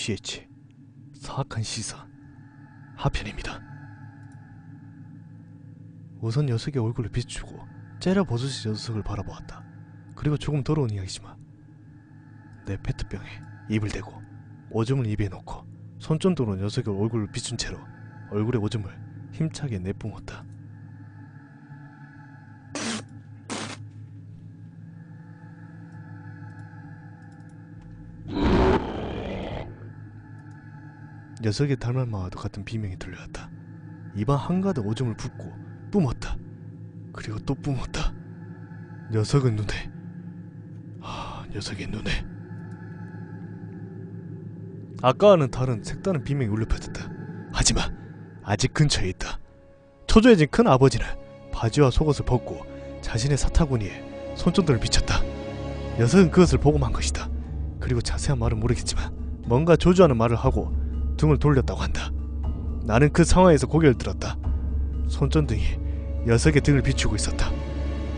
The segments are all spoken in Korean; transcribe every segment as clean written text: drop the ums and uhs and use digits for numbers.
GH 사악한 시사 하편입니다. 우선 녀석의 얼굴을 비추고 째려보듯이 녀석을 바라보았다. 그리고 조금 더러운 이야기지만 내 페트병에 입을 대고 오줌을 입에 넣고 손전등으로 녀석의 얼굴을 비춘 채로 얼굴에 오줌을 힘차게 내뿜었다. 녀석의 닮은마와도 같은 비명이 들려왔다. 입안 한가득 오줌을 붓고 뿜었다. 그리고 또 뿜었다. 녀석의 눈에 아까와는 다른 색다른 비명이 울려 퍼졌다. 하지만 아직 근처에 있다. 초조해진 큰 아버지는 바지와 속옷을 벗고 자신의 사타구니에 손전등을 비췄다. 녀석은 그것을 보고만 것이다. 그리고 자세한 말은 모르겠지만 뭔가 조주하는 말을 하고 등을 돌렸다고 한다. 나는 그 상황에서 고개를 들었다. 손전등이 녀석의 등을 비추고 있었다.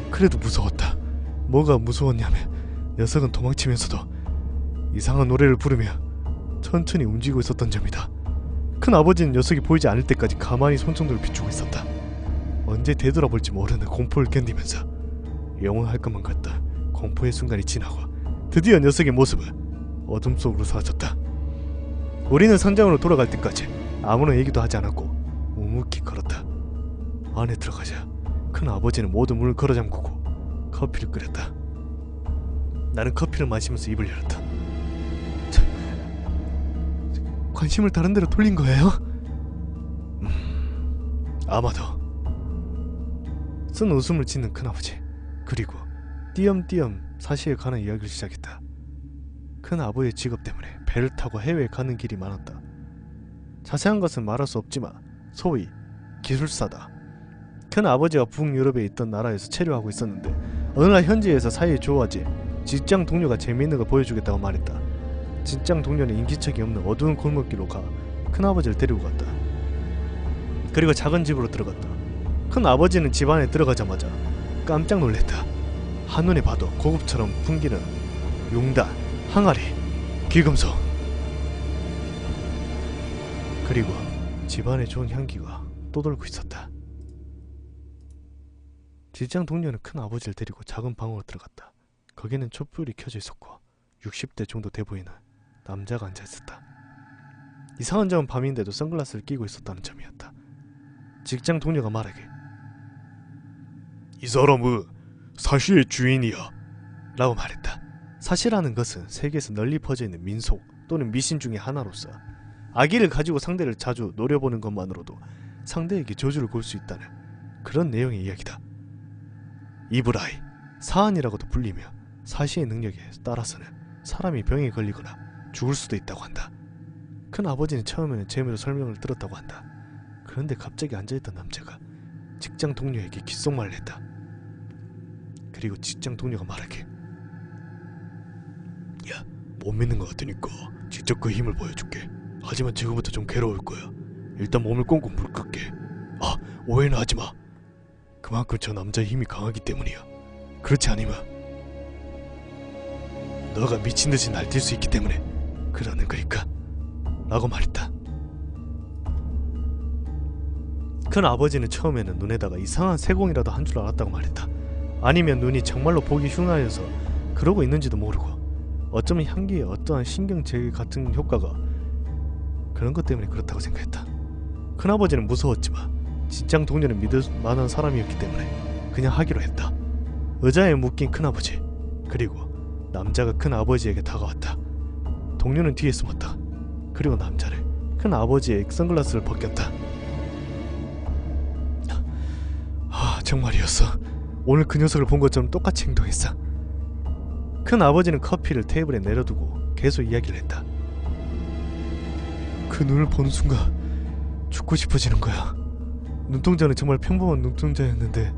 그래도 무서웠다. 뭐가 무서웠냐면 녀석은 도망치면서도 이상한 노래를 부르며 천천히 움직이고 있었던 점이다. 큰 아버지는 녀석이 보이지 않을 때까지 가만히 손전등을 비추고 있었다. 언제 되돌아볼지 모르는 공포를 견디면서 영원할 것만 같던 공포의 순간이 지나고 드디어 녀석의 모습은 어둠 속으로 사라졌다. 우리는 상장으로 돌아갈 때까지 아무런 얘기도 하지 않았고 묵묵히 걸었다. 안에 들어가자 큰 아버지는 모든 문을 걸어 잠그고 커피를 끓였다. 나는 커피를 마시면서 입을 열었다. 관심을 다른 데로 돌린 거예요? 아마도. 쓴 웃음을 짓는 큰아버지. 그리고 띄엄띄엄 사시에 관한 이야기를 시작했다. 큰아버지의 직업 때문에 배를 타고 해외에 가는 길이 많았다. 자세한 것은 말할 수 없지만 소위 기술사다. 큰아버지가 북유럽에 있던 나라에서 체류하고 있었는데 어느 날 현지에서 사이에 좋아진 직장 동료가 재미있는 걸 보여주겠다고 말했다. 직장 동료는 인기척이 없는 어두운 골목길로 가 큰아버지를 데리고 갔다. 그리고 작은 집으로 들어갔다. 큰아버지는 집 안에 들어가자마자 깜짝 놀랐다. 한눈에 봐도 고급처럼 풍기는 용단, 항아리, 귀금속, 그리고 집안에 좋은 향기가 떠돌고 있었다. 직장 동료는 큰 아버지를 데리고 작은 방으로 들어갔다. 거기는 촛불이 켜져 있었고 60대 정도 돼 보이는 남자가 앉아 있었다. 이상한 점은 밤인데도 선글라스를 끼고 있었다는 점이었다. 직장 동료가 말하길, 이 사람은 사시의 주인이야 라고 말했다. 사시라는 것은 세계에서 널리 퍼져있는 민속 또는 미신 중의 하나로서 아기를 가지고 상대를 자주 노려보는 것만으로도 상대에게 저주를 걸 수 있다는 그런 내용의 이야기다. 이브라이, 사안이라고도 불리며 사시의 능력에 따라서는 사람이 병에 걸리거나 죽을 수도 있다고 한다. 큰 아버지는 처음에는 재미로 설명을 들었다고 한다. 그런데 갑자기 앉아있던 남자가 직장 동료에게 귓속말을 했다. 그리고 직장 동료가 말하길, 야, 못 믿는 것 같으니까 직접 그 힘을 보여줄게. 하지만 지금부터 좀 괴로울 거야. 일단 몸을 꽁꽁 물끓게. 아, 오해는 하지마. 그만큼 저 남자의 힘이 강하기 때문이야. 그렇지 않으면 너가 미친듯이 날뛸 수 있기 때문에 그러는 거니까 라고 말했다. 큰 아버지는 처음에는 눈에다가 이상한 세공이라도 한 줄 알았다고 말했다. 아니면 눈이 정말로 보기 흉하여서 그러고 있는지도 모르고 어쩌면 향기에 어떠한 신경제기 같은 효과가 그런 것 때문에 그렇다고 생각했다. 큰아버지는 무서웠지만 직장 동료는 믿을 만한 사람이었기 때문에 그냥 하기로 했다. 의자에 묶인 큰아버지, 그리고 남자가 큰아버지에게 다가왔다. 동료는 뒤에 숨었다. 그리고 남자는 큰아버지의 선글라스를 벗겼다. 정말이었어. 오늘 그 녀석을 본 것처럼 똑같이 행동했어. 큰아버지는 커피를 테이블에 내려두고 계속 이야기를 했다. 그 눈을 보는 순간 죽고 싶어지는 거야. 눈동자는 정말 평범한 눈동자였는데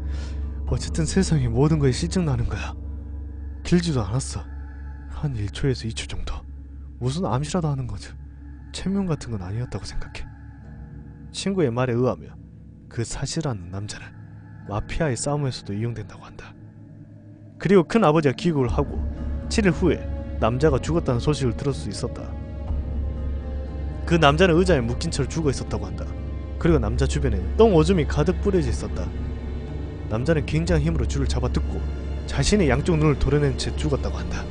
어쨌든 세상의 모든 거에 실증나는 거야. 길지도 않았어. 한 1초에서 2초 정도. 무슨 암시라도 하는 거지. 최면 같은 건 아니었다고 생각해. 친구의 말에 의하면 그 사시라는 남자는 마피아의 싸움에서도 이용된다고 한다. 그리고 큰아버지가 기국을 하고 7일 후에 남자가 죽었다는 소식을 들을 수 있었다. 그 남자는 의자에 묶인 채로 죽어 있었다고 한다. 그리고 남자 주변에는 똥 오줌이 가득 뿌려져 있었다. 남자는 굉장한 힘으로 줄을 잡아 뜯고 자신의 양쪽 눈을 도려낸 채 죽었다고 한다.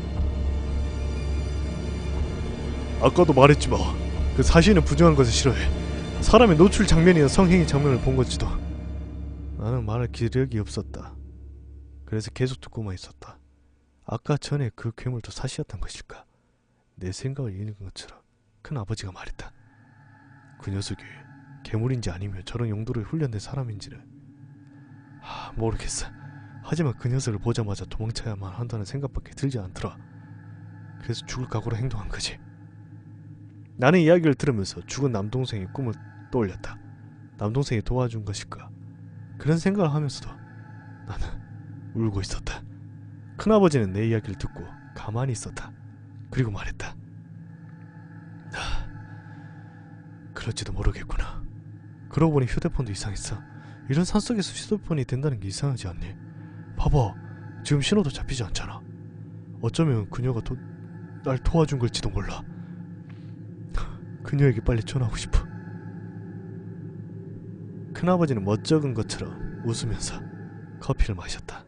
아까도 말했지만 그 사실은 부정한 것을 싫어해. 사람의 노출 장면이나 성행위 장면을 본 건지도. 나는 말할 기력이 없었다. 그래서 계속 듣고만 있었다. 아까 전에 그 괴물도 사시였던 것일까? 내 생각을 읽는 것처럼 큰 아버지가 말했다. 그 녀석이 괴물인지 아니면 저런 용도로 훈련된 사람인지는 모르겠어. 하지만 그 녀석을 보자마자 도망쳐야만 한다는 생각밖에 들지 않더라. 그래서 죽을 각오로 행동한 거지. 나는 이야기를 들으면서 죽은 남동생의 꿈을 떠올렸다. 남동생이 도와준 것일까? 그런 생각을 하면서도 나는 울고 있었다. 큰아버지는 내 이야기를 듣고 가만히 있었다. 그리고 말했다. 그럴지도 모르겠구나. 그러고 보니 휴대폰도 이상했어. 이런 산속에서 휴대폰이 된다는 게 이상하지 않니? 봐봐, 지금 신호도 잡히지 않잖아. 어쩌면 그녀가 날 도와준 걸지도 몰라. 그녀에게 빨리 전화하고 싶어. 큰아버지는 멋쩍은 것처럼 웃으면서 커피를 마셨다.